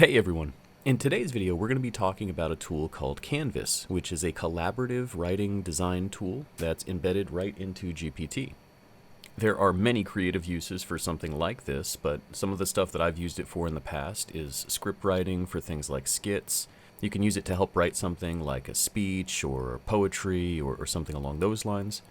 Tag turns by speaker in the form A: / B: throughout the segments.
A: Hey everyone! In today's video, we're going to be talking about a tool called Canvas, which is a collaborative writing design tool that's embedded right into GPT. There are many creative uses for something like this, but some of the stuff that I've used it for in the past is script writing for things like skits. You can use it to help write something like a speech or poetry or something along those lines.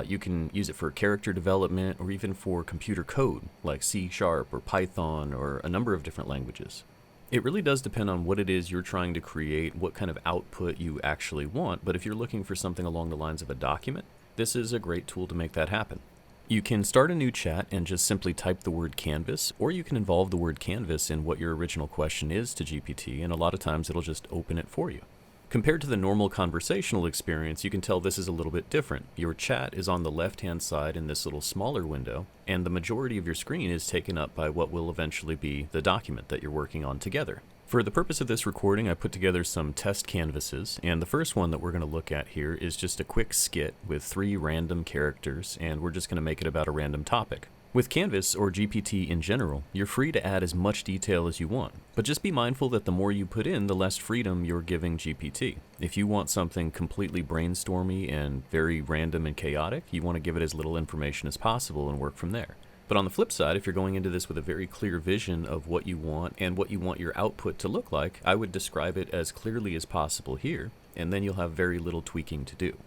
A: You can use it for character development or even for computer code like C# or Python or a number of different languages. It really does depend on what it is you're trying to create, what kind of output you actually want, but if you're looking for something along the lines of a document, this is a great tool to make that happen. You can start a new chat and just simply type the word canvas, or you can involve the word canvas in what your original question is to GPT, and a lot of times it'll just open it for you. Compared to the normal conversational experience, you can tell this is a little bit different. Your chat is on the left-hand side in this little smaller window, and the majority of your screen is taken up by what will eventually be the document that you're working on together. For the purpose of this recording, I put together some test canvases, and the first one that we're going to look at here is just a quick skit with 3 random characters, and we're just going to make it about a random topic. With Canvas, or GPT in general, you're free to add as much detail as you want, but just be mindful that the more you put in, the less freedom you're giving GPT. If you want something completely brainstormy and very random and chaotic, you want to give it as little information as possible and work from there. But on the flip side, if you're going into this with a very clear vision of what you want and what you want your output to look like, I would describe it as clearly as possible here, and then you'll have very little tweaking to do.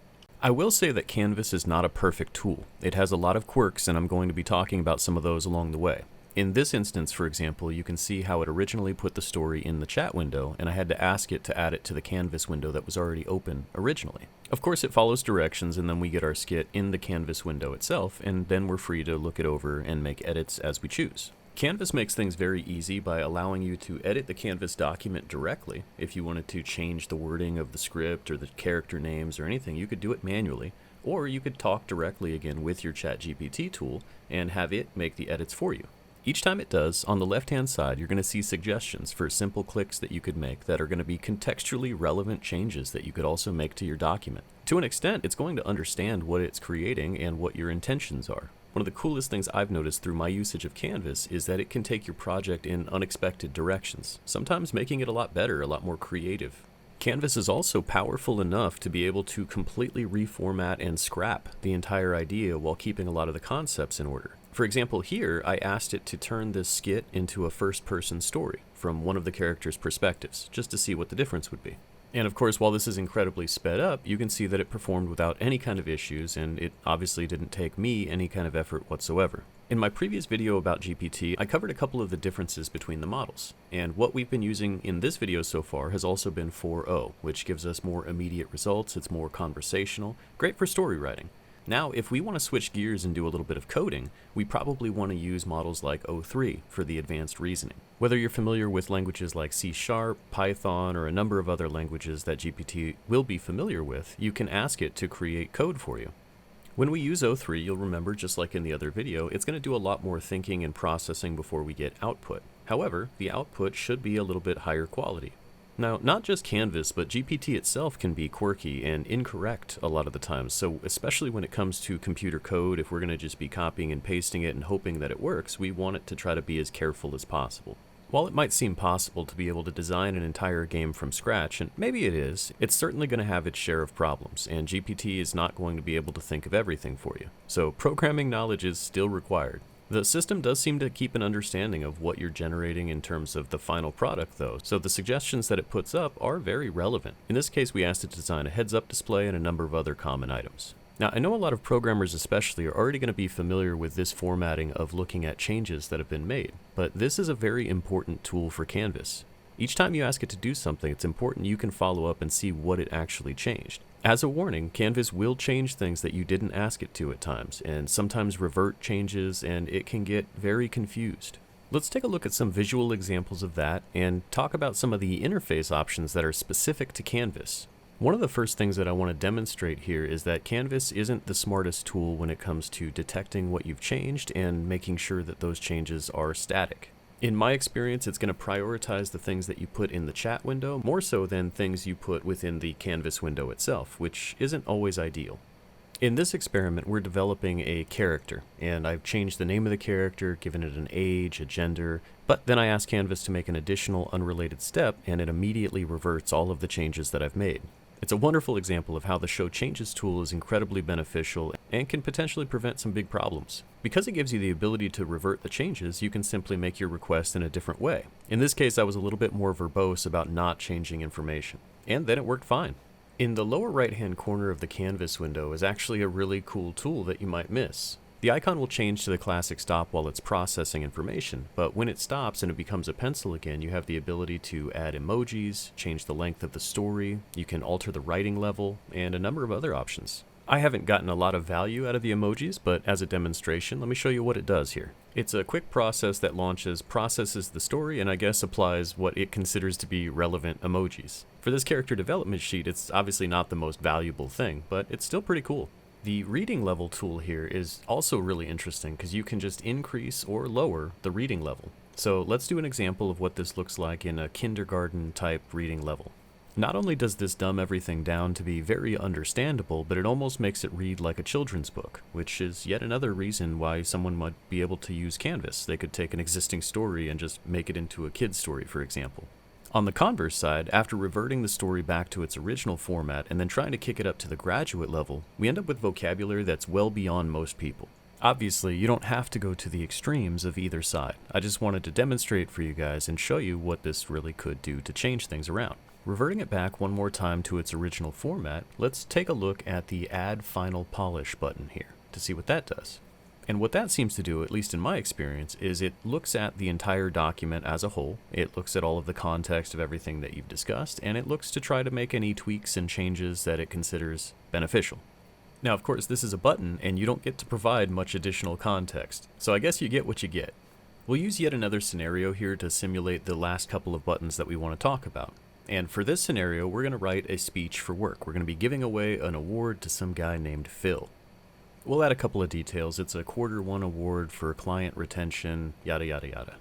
A: I will say that Canvas is not a perfect tool. It has a lot of quirks, and I'm going to be talking about some of those along the way. In this instance, for example, you can see how it originally put the story in the chat window, and I had to ask it to add it to the Canvas window that was already open originally. Of course, it follows directions, and then we get our skit in the Canvas window itself, and then we're free to look it over and make edits as we choose. Canvas makes things very easy by allowing you to edit the Canvas document directly. If you wanted to change the wording of the script or the character names or anything, you could do it manually, or you could talk directly again with your ChatGPT tool and have it make the edits for you. Each time it does, on the left-hand side, you're going to see suggestions for simple clicks that you could make that are going to be contextually relevant changes that you could also make to your document. To an extent, it's going to understand what it's creating and what your intentions are. One of the coolest things I've noticed through my usage of Canvas is that it can take your project in unexpected directions, sometimes making it a lot better, a lot more creative. Canvas is also powerful enough to be able to completely reformat and scrap the entire idea while keeping a lot of the concepts in order. For example, here I asked it to turn this skit into a first-person story from one of the characters' perspectives, just to see what the difference would be. And of course, while this is incredibly sped up, you can see that it performed without any kind of issues, and it obviously didn't take me any kind of effort whatsoever. In my previous video about GPT, I covered a couple of the differences between the models, and what we've been using in this video so far has also been 4.0, which gives us more immediate results, it's more conversational, great for story writing. Now, if we want to switch gears and do a little bit of coding, we probably want to use models like 0.3 for the advanced reasoning. Whether you're familiar with languages like C#, Python, or a number of other languages that GPT will be familiar with, you can ask it to create code for you. When we use 0.3, you'll remember, just like in the other video, it's going to do a lot more thinking and processing before we get output. However, the output should be a little bit higher quality. Now, not just Canvas, but GPT itself can be quirky and incorrect a lot of the time, so especially when it comes to computer code, if we're going to just be copying and pasting it and hoping that it works, we want it to try to be as careful as possible. While it might seem possible to be able to design an entire game from scratch, and maybe it is, it's certainly going to have its share of problems, and GPT is not going to be able to think of everything for you. So programming knowledge is still required. The system does seem to keep an understanding of what you're generating in terms of the final product though, so the suggestions that it puts up are very relevant. In this case, we asked it to design a heads-up display and a number of other common items. Now, I know a lot of programmers especially are already going to be familiar with this formatting of looking at changes that have been made, but this is a very important tool for Canvas. Each time you ask it to do something, it's important you can follow up and see what it actually changed. As a warning, Canvas will change things that you didn't ask it to at times, and sometimes revert changes, and it can get very confused. Let's take a look at some visual examples of that and talk about some of the interface options that are specific to Canvas. One of the first things that I want to demonstrate here is that Canvas isn't the smartest tool when it comes to detecting what you've changed and making sure that those changes are static. In my experience, it's going to prioritize the things that you put in the chat window more so than things you put within the Canvas window itself, which isn't always ideal. In this experiment, we're developing a character, and I've changed the name of the character, given it an age, a gender, but then I ask Canvas to make an additional unrelated step, and it immediately reverts all of the changes that I've made. It's a wonderful example of how the Show Changes tool is incredibly beneficial and can potentially prevent some big problems. Because it gives you the ability to revert the changes, you can simply make your request in a different way. In this case, I was a little bit more verbose about not changing information, and then it worked fine. In the lower right-hand corner of the Canvas window is actually a really cool tool that you might miss. The icon will change to the classic stop while it's processing information, but when it stops and it becomes a pencil again, you have the ability to add emojis, change the length of the story, you can alter the writing level, and a number of other options. I haven't gotten a lot of value out of the emojis, but as a demonstration, let me show you what it does here. It's a quick process that processes the story, and I guess applies what it considers to be relevant emojis. For this character development sheet, it's obviously not the most valuable thing, but it's still pretty cool. The reading level tool here is also really interesting because you can just increase or lower the reading level. So let's do an example of what this looks like in a kindergarten type reading level. Not only does this dumb everything down to be very understandable, but it almost makes it read like a children's book, which is yet another reason why someone might be able to use Canvas. They could take an existing story and just make it into a kid's story, for example. On the converse side, after reverting the story back to its original format and then trying to kick it up to the graduate level, we end up with vocabulary that's well beyond most people. Obviously, you don't have to go to the extremes of either side. I just wanted to demonstrate for you guys and show you what this really could do to change things around. Reverting it back one more time to its original format, let's take a look at the Add Final Polish button here to see what that does. And what that seems to do, at least in my experience, is it looks at the entire document as a whole, it looks at all of the context of everything that you've discussed, and it looks to try to make any tweaks and changes that it considers beneficial. Now, of course, this is a button, and you don't get to provide much additional context, so I guess you get what you get. We'll use yet another scenario here to simulate the last couple of buttons that we want to talk about. And for this scenario, we're going to write a speech for work. We're going to be giving away an award to some guy named Phil. We'll add a couple of details. It's a Q1 award for client retention, yada yada yada.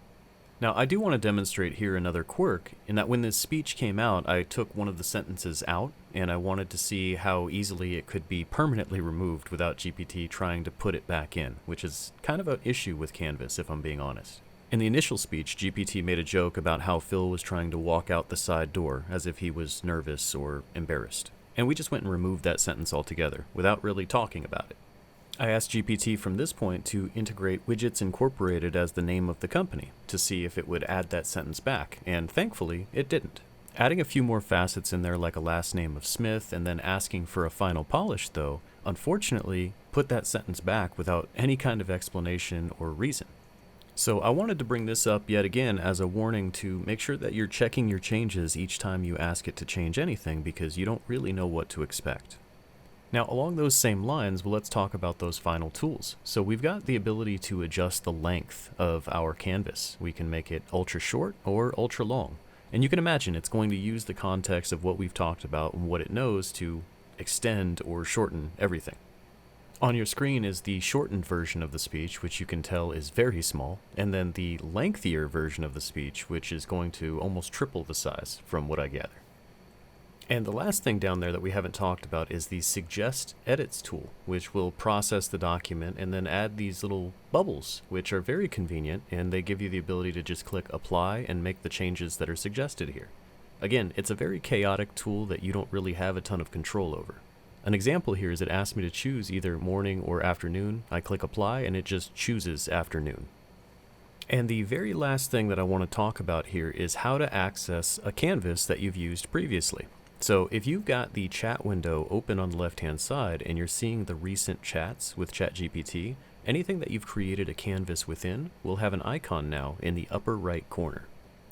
A: Now, I do want to demonstrate here another quirk in that when this speech came out, I took one of the sentences out and I wanted to see how easily it could be permanently removed without GPT trying to put it back in, which is kind of an issue with Canvas, if I'm being honest. In the initial speech, GPT made a joke about how Phil was trying to walk out the side door as if he was nervous or embarrassed. And we just went and removed that sentence altogether without really talking about it. I asked GPT from this point to integrate Widgets Incorporated as the name of the company to see if it would add that sentence back, and thankfully it didn't. Adding a few more facets in there like a last name of Smith and then asking for a final polish though, unfortunately put that sentence back without any kind of explanation or reason. So I wanted to bring this up yet again as a warning to make sure that you're checking your changes each time you ask it to change anything because you don't really know what to expect. Now along those same lines, well, let's talk about those final tools. So we've got the ability to adjust the length of our canvas. We can make it ultra short or ultra long. And you can imagine it's going to use the context of what we've talked about and what it knows to extend or shorten everything. On your screen is the shortened version of the speech, which you can tell is very small, and then the lengthier version of the speech, which is going to almost triple the size from what I gather. And the last thing down there that we haven't talked about is the Suggest Edits tool, which will process the document and then add these little bubbles, which are very convenient, and they give you the ability to just click Apply and make the changes that are suggested here. Again, it's a very chaotic tool that you don't really have a ton of control over. An example here is it asks me to choose either morning or afternoon. I click Apply and it just chooses afternoon. And the very last thing that I want to talk about here is how to access a canvas that you've used previously. So if you've got the chat window open on the left-hand side and you're seeing the recent chats with ChatGPT, anything that you've created a canvas within will have an icon now in the upper right corner.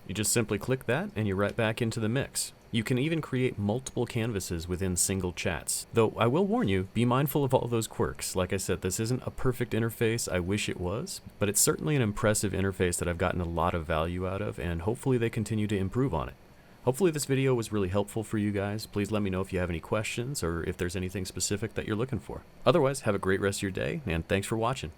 A: You just simply click that and you're right back into the mix. You can even create multiple canvases within single chats. Though I will warn you, be mindful of all those quirks. Like I said, this isn't a perfect interface. I wish it was, but it's certainly an impressive interface that I've gotten a lot of value out of, and hopefully they continue to improve on it. Hopefully this video was really helpful for you guys. Please let me know if you have any questions or if there's anything specific that you're looking for. Otherwise, have a great rest of your day, and thanks for watching.